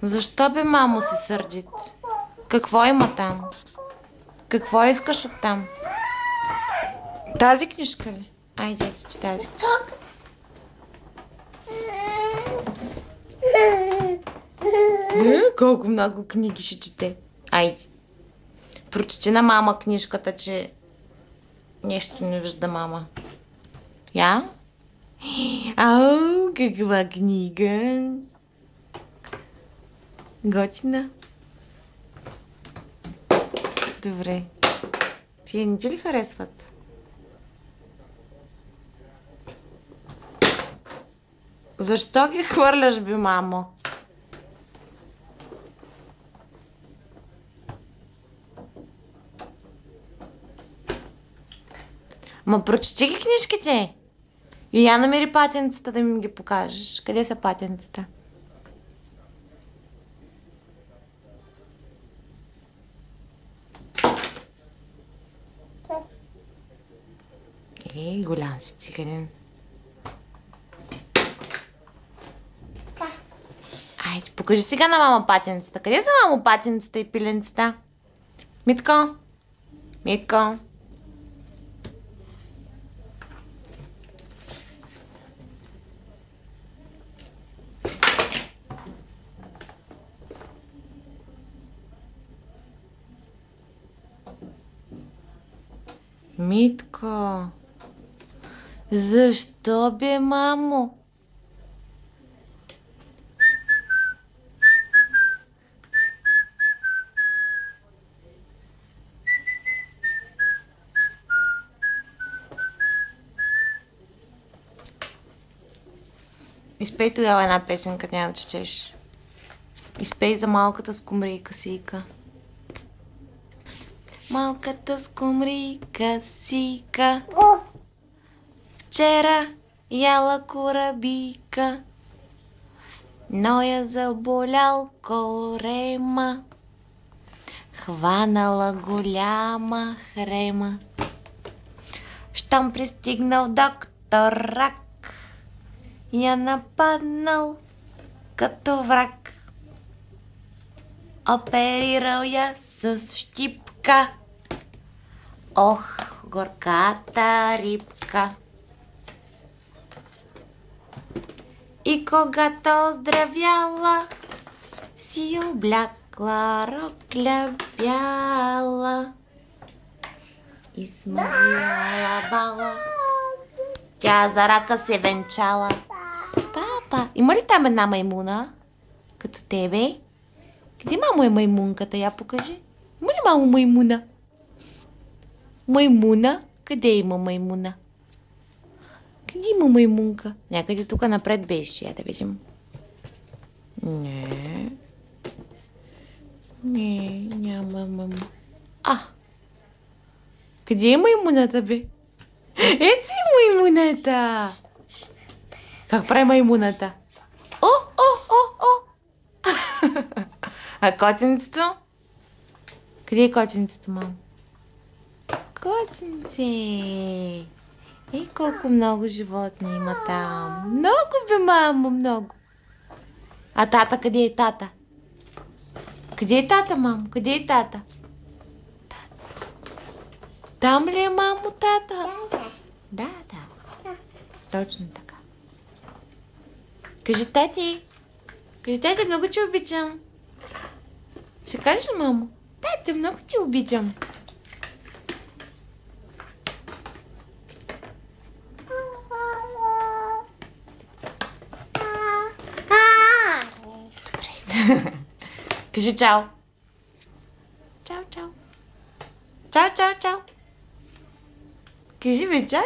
Защо бе, мамо, се сърдит? Какво има там? Какво искаш от там? Тази книжка ли? Айде, ето ти тази книжка. Колко много книги ще чете. Айде. Прочети на мама книжката, че нещо не вижда мама. Я? Ау, каква книга! Готина. Добре. Тие не ти ли харесват? Защо ги хвърляш, бе, мамо? Ма прочети ги книжките. И я намери патенцата да ми ги покажеш. Къде са патенцата? Голям си циганин. Айде, покажи сега на мама патенцата. Къде са, мамо, патенцата и пиленцата? Митко? Митко? Митко? Защо, бе, мамо? Изпей тогава една песенка, няма да четеш. Изпей за малката скумрийка сийка. Малката скумрийка сийка вчера яла корабийка, но я заболял корема, хванала голяма хрема. Щом пристигнал доктор Рак, я нападнал като враг. Оперирал я с щипка, ох, горката рибка. И когато оздравяла, си облякла рокля бяла и смъгляла бала. Тя за рака се венчала. Папа, има ли там една маймуна? Като тебе? Къде, мамо, е маймунката? Я покажи. Има ли, мамо, маймуна? Маймуна? Къде има маймуна? Къде има маймунка? Някъде тук напред беше. Я да видим. Не. Не, няма маймуна. Къде е маймуната, бе? Ето си маймуната! Как прави маймуната? О! А котенцето? Къде е котенцето, мамо? Котенце! Ей, колко много животни има там. Много, бе, мамо, много. А тата, къде е тата? Къде е тата, мамо? Къде е тата? Там ли е, мамо, тата? Да. Точно така. Кажи, тати. Кажи, тати, много ти обичам. Ще кажеш, мамо? Тати, много ти обичам. Добре. Кажи чао. Чао. Чао. Кажи ми чао.